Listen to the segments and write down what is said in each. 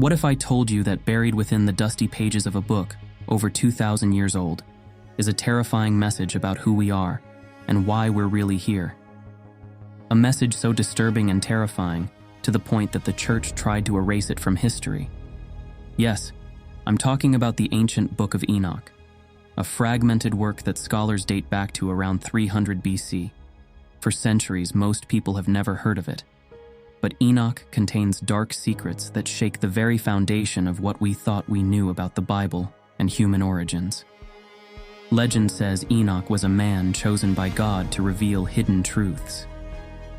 What if I told you that buried within the dusty pages of a book over 2,000 years old is a terrifying message about who we are and why we're really here? A message so disturbing and terrifying to the point that the church tried to erase it from history. Yes, I'm talking about the ancient Book of Enoch, a fragmented work that scholars date back to around 300 BC. For centuries, most people have never heard of it. But Enoch contains dark secrets that shake the very foundation of what we thought we knew about the Bible and human origins. Legend says Enoch was a man chosen by God to reveal hidden truths.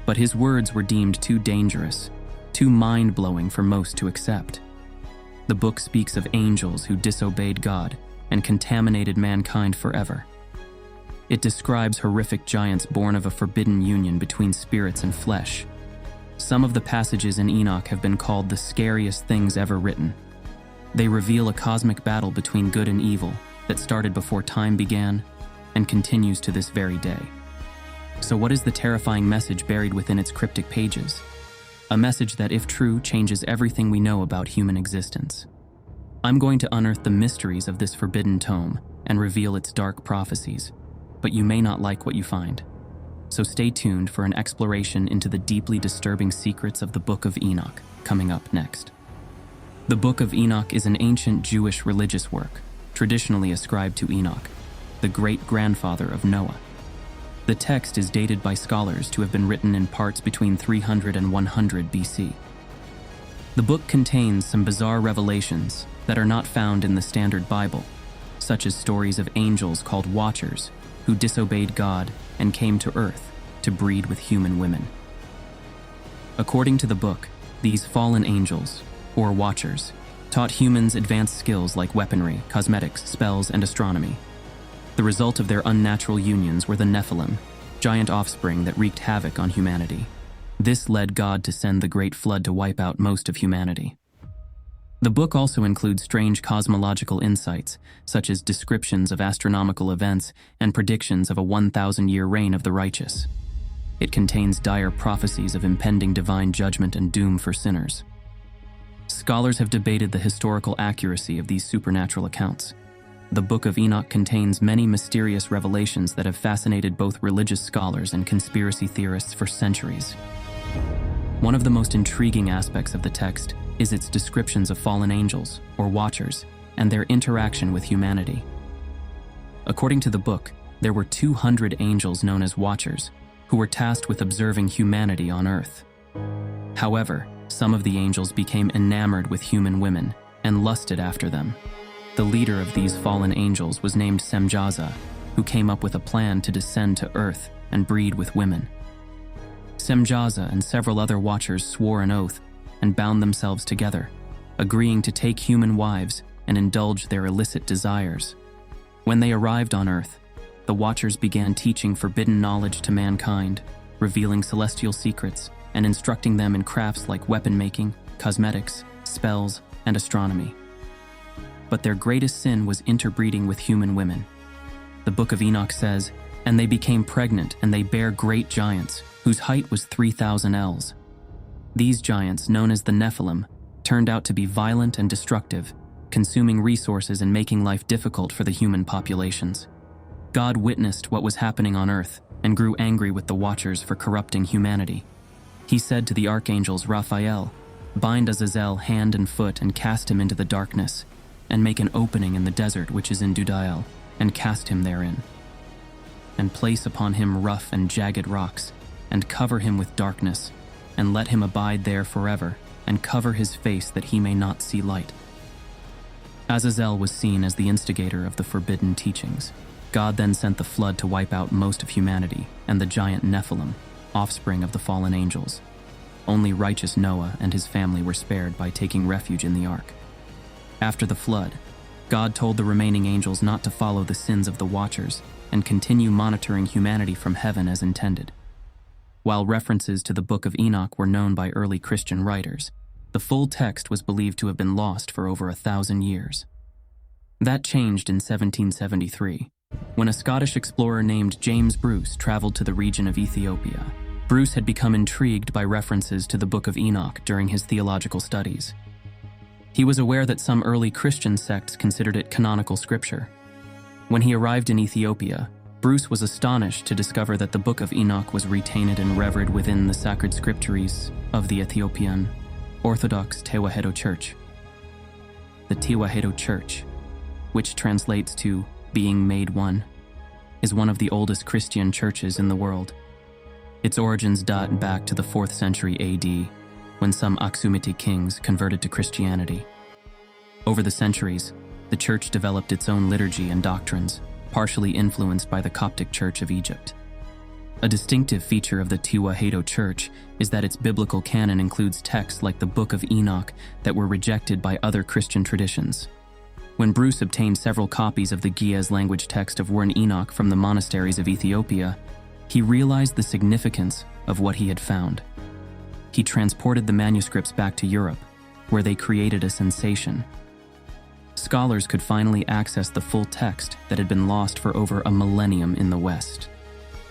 But his words were deemed too dangerous, too mind-blowing for most to accept. The book speaks of angels who disobeyed God and contaminated mankind forever. It describes horrific giants born of a forbidden union between spirits and flesh. Some of the passages in Enoch have been called the scariest things ever written. They reveal a cosmic battle between good and evil that started before time began and continues to this very day. So what is the terrifying message buried within its cryptic pages? A message that, if true, changes everything we know about human existence. I'm going to unearth the mysteries of this forbidden tome and reveal its dark prophecies, but you may not like what you find. So stay tuned for an exploration into the deeply disturbing secrets of the Book of Enoch, coming up next. The Book of Enoch is an ancient Jewish religious work, traditionally ascribed to Enoch, the great-grandfather of Noah. The text is dated by scholars to have been written in parts between 300 and 100 BC. The book contains some bizarre revelations that are not found in the standard Bible, such as stories of angels called Watchers, who disobeyed God and came to Earth to breed with human women. According to the book, these fallen angels, or Watchers, taught humans advanced skills like weaponry, cosmetics, spells, and astronomy. The result of their unnatural unions were the Nephilim, giant offspring that wreaked havoc on humanity. This led God to send the Great Flood to wipe out most of humanity. The book also includes strange cosmological insights, such as descriptions of astronomical events and predictions of a 1,000-year reign of the righteous. It contains dire prophecies of impending divine judgment and doom for sinners. Scholars have debated the historical accuracy of these supernatural accounts. The Book of Enoch contains many mysterious revelations that have fascinated both religious scholars and conspiracy theorists for centuries. One of the most intriguing aspects of the text is its descriptions of fallen angels, or Watchers, and their interaction with humanity. According to the book, there were 200 angels known as Watchers, who were tasked with observing humanity on Earth. However, some of the angels became enamored with human women and lusted after them. The leader of these fallen angels was named Semjaza, who came up with a plan to descend to Earth and breed with women. Semjaza and several other Watchers swore an oath and bound themselves together, agreeing to take human wives and indulge their illicit desires. When they arrived on Earth, the Watchers began teaching forbidden knowledge to mankind, revealing celestial secrets and instructing them in crafts like weapon making, cosmetics, spells, and astronomy. But their greatest sin was interbreeding with human women. The Book of Enoch says, "And they became pregnant, and they bare great giants, whose height was 3,000 ells. These giants, known as the Nephilim, turned out to be violent and destructive, consuming resources and making life difficult for the human populations. God witnessed what was happening on Earth and grew angry with the Watchers for corrupting humanity. He said to the archangels Raphael, 'Bind Azazel hand and foot and cast him into the darkness, and make an opening in the desert which is in Dudael, and cast him therein. And place upon him rough and jagged rocks, and cover him with darkness, and let him abide there forever, and cover his face that he may not see light.'" Azazel was seen as the instigator of the forbidden teachings. God then sent the flood to wipe out most of humanity and the giant Nephilim, offspring of the fallen angels. Only righteous Noah and his family were spared by taking refuge in the ark. After the flood, God told the remaining angels not to follow the sins of the Watchers and continue monitoring humanity from heaven as intended. While references to the Book of Enoch were known by early Christian writers, the full text was believed to have been lost for over 1,000 years. That changed in 1773, when a Scottish explorer named James Bruce traveled to the region of Ethiopia. Bruce had become intrigued by references to the Book of Enoch during his theological studies. He was aware that some early Christian sects considered it canonical scripture. When he arrived in Ethiopia, Bruce was astonished to discover that the Book of Enoch was retained and revered within the sacred scriptures of the Ethiopian Orthodox Tewahedo Church. The Tewahedo Church, which translates to being made one, is one of the oldest Christian churches in the world. Its origins date back to the 4th century AD, when some Aksumite kings converted to Christianity. Over the centuries, the church developed its own liturgy and doctrines, partially influenced by the Coptic Church of Egypt. A distinctive feature of the Tewahedo Church is that its biblical canon includes texts like the Book of Enoch that were rejected by other Christian traditions. When Bruce obtained several copies of the Ge'ez language text of Wern Enoch from the monasteries of Ethiopia, he realized the significance of what he had found. He transported the manuscripts back to Europe, where they created a sensation. Scholars could finally access the full text that had been lost for over a millennium in the West.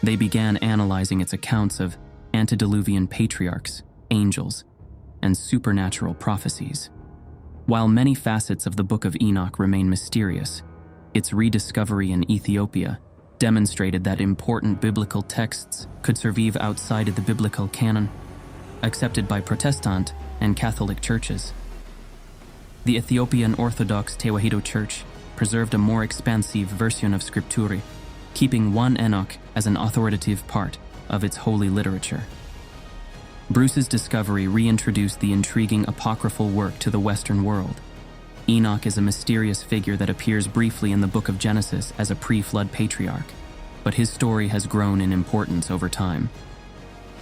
They began analyzing its accounts of antediluvian patriarchs, angels, and supernatural prophecies. While many facets of the Book of Enoch remain mysterious, its rediscovery in Ethiopia demonstrated that important biblical texts could survive outside of the biblical canon, accepted by Protestant and Catholic churches. The Ethiopian Orthodox Tewahedo Church preserved a more expansive version of Scripturi, keeping one Enoch as an authoritative part of its holy literature. Bruce's discovery reintroduced the intriguing apocryphal work to the Western world. Enoch is a mysterious figure that appears briefly in the Book of Genesis as a pre-flood patriarch, but his story has grown in importance over time.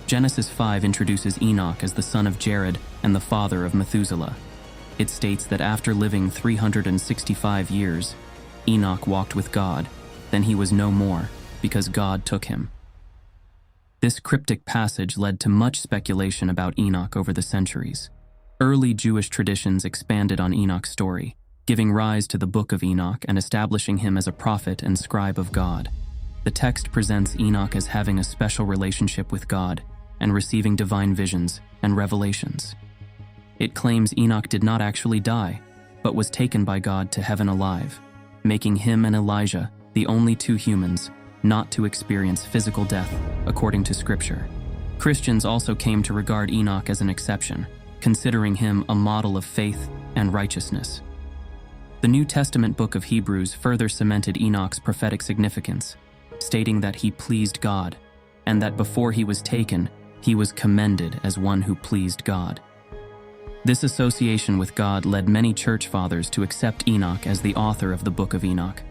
Genesis 5 introduces Enoch as the son of Jared and the father of Methuselah. It states that after living 365 years, Enoch walked with God, then he was no more, because God took him. This cryptic passage led to much speculation about Enoch over the centuries. Early Jewish traditions expanded on Enoch's story, giving rise to the Book of Enoch and establishing him as a prophet and scribe of God. The text presents Enoch as having a special relationship with God and receiving divine visions and revelations. It claims Enoch did not actually die, but was taken by God to heaven alive, making him and Elijah the only two humans not to experience physical death, according to Scripture. Christians also came to regard Enoch as an exception, considering him a model of faith and righteousness. The New Testament book of Hebrews further cemented Enoch's prophetic significance, stating that he pleased God, and that before he was taken, he was commended as one who pleased God. This association with God led many church fathers to accept Enoch as the author of the Book of Enoch.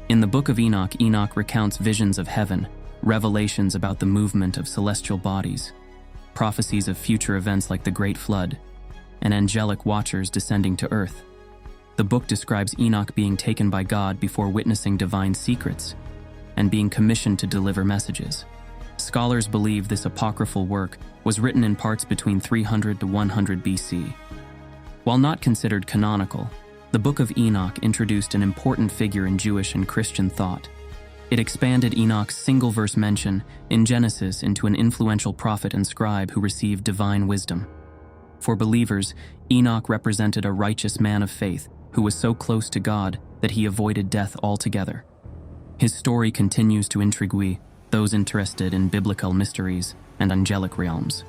In the Book of Enoch, Enoch recounts visions of heaven, revelations about the movement of celestial bodies, prophecies of future events like the Great Flood, and angelic watchers descending to earth. The book describes Enoch being taken by God before witnessing divine secrets and being commissioned to deliver messages. Scholars believe this apocryphal work was written in parts between 300 to 100 BC. While not considered canonical, the Book of Enoch introduced an important figure in Jewish and Christian thought. It expanded Enoch's single-verse mention in Genesis into an influential prophet and scribe who received divine wisdom. For believers, Enoch represented a righteous man of faith who was so close to God that he avoided death altogether. His story continues to intrigue those interested in biblical mysteries and angelic realms.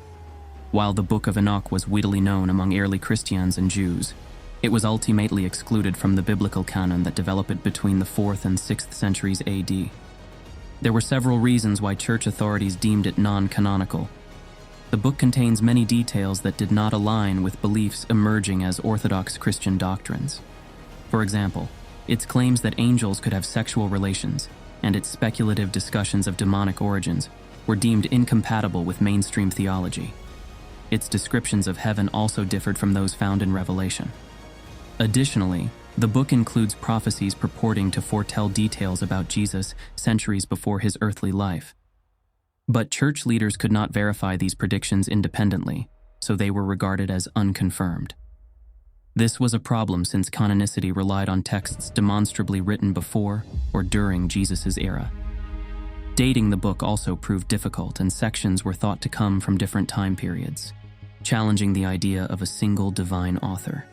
While the Book of Enoch was widely known among early Christians and Jews, it was ultimately excluded from the biblical canon that developed between the 4th and 6th centuries AD. There were several reasons why church authorities deemed it non-canonical. The book contains many details that did not align with beliefs emerging as Orthodox Christian doctrines. For example, its claims that angels could have sexual relations and its speculative discussions of demonic origins were deemed incompatible with mainstream theology. Its descriptions of heaven also differed from those found in Revelation. Additionally, the book includes prophecies purporting to foretell details about Jesus centuries before his earthly life. But church leaders could not verify these predictions independently, so they were regarded as unconfirmed. This was a problem since canonicity relied on texts demonstrably written before or during Jesus' era. Dating the book also proved difficult, and sections were thought to come from different time periods, challenging the idea of a single divine author.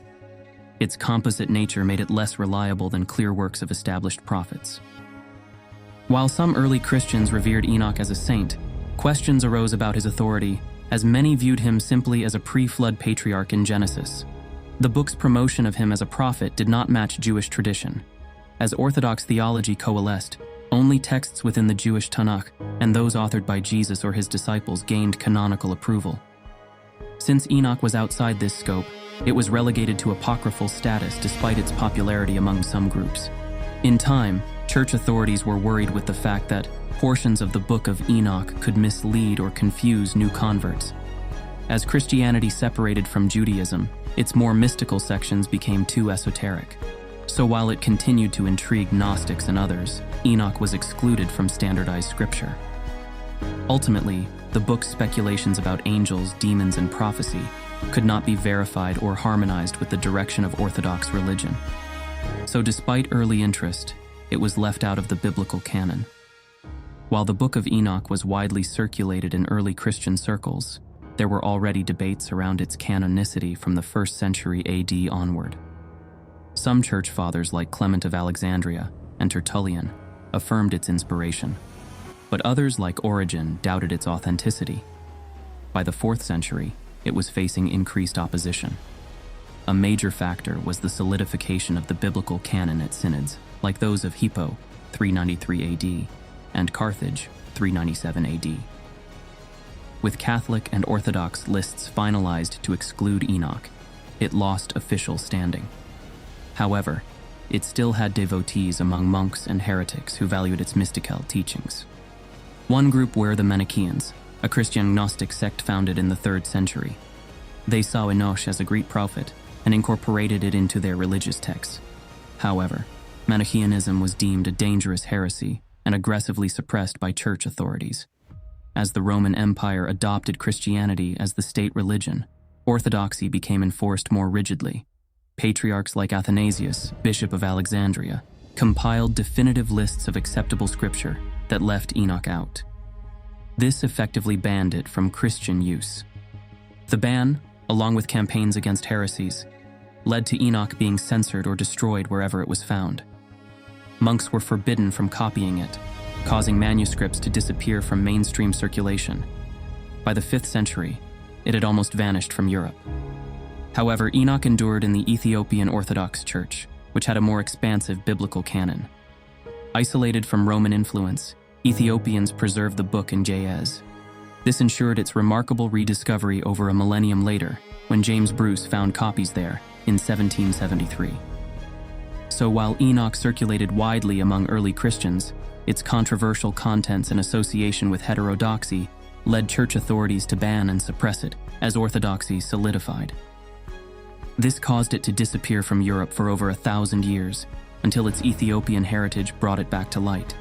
Its composite nature made it less reliable than clear works of established prophets. While some early Christians revered Enoch as a saint, questions arose about his authority, as many viewed him simply as a pre-flood patriarch in Genesis. The book's promotion of him as a prophet did not match Jewish tradition. As Orthodox theology coalesced, only texts within the Jewish Tanakh and those authored by Jesus or his disciples gained canonical approval. Since Enoch was outside this scope, it was relegated to apocryphal status despite its popularity among some groups. In time, church authorities were worried with the fact that portions of the Book of Enoch could mislead or confuse new converts. As Christianity separated from Judaism, its more mystical sections became too esoteric. So while it continued to intrigue Gnostics and others, Enoch was excluded from standardized scripture. Ultimately, the book's speculations about angels, demons, and prophecy could not be verified or harmonized with the direction of Orthodox religion. So despite early interest, it was left out of the biblical canon. While the Book of Enoch was widely circulated in early Christian circles, there were already debates around its canonicity from the 1st century AD onward. Some church fathers like Clement of Alexandria and Tertullian affirmed its inspiration, but others like Origen doubted its authenticity. By the 4th century, it was facing increased opposition. A major factor was the solidification of the biblical canon at synods, like those of Hippo, 393 AD, and Carthage, 397 AD. With Catholic and Orthodox lists finalized to exclude Enoch, it lost official standing. However, it still had devotees among monks and heretics who valued its mystical teachings. One group were the Manichaeans, a Christian Gnostic sect founded in the 3rd century. They saw Enoch as a Greek prophet and incorporated it into their religious texts. However, Manichaeanism was deemed a dangerous heresy and aggressively suppressed by church authorities. As the Roman Empire adopted Christianity as the state religion, orthodoxy became enforced more rigidly. Patriarchs like Athanasius, Bishop of Alexandria, compiled definitive lists of acceptable scripture that left Enoch out. This effectively banned it from Christian use. The ban, along with campaigns against heresies, led to Enoch being censored or destroyed wherever it was found. Monks were forbidden from copying it, causing manuscripts to disappear from mainstream circulation. By the 5th century, it had almost vanished from Europe. However, Enoch endured in the Ethiopian Orthodox Church, which had a more expansive biblical canon. Isolated from Roman influence, Ethiopians preserved the book in Ge'ez. This ensured its remarkable rediscovery over a millennium later, when James Bruce found copies there in 1773. So while Enoch circulated widely among early Christians, its controversial contents and association with heterodoxy led church authorities to ban and suppress it as orthodoxy solidified. This caused it to disappear from Europe for over 1,000 years, until its Ethiopian heritage brought it back to light.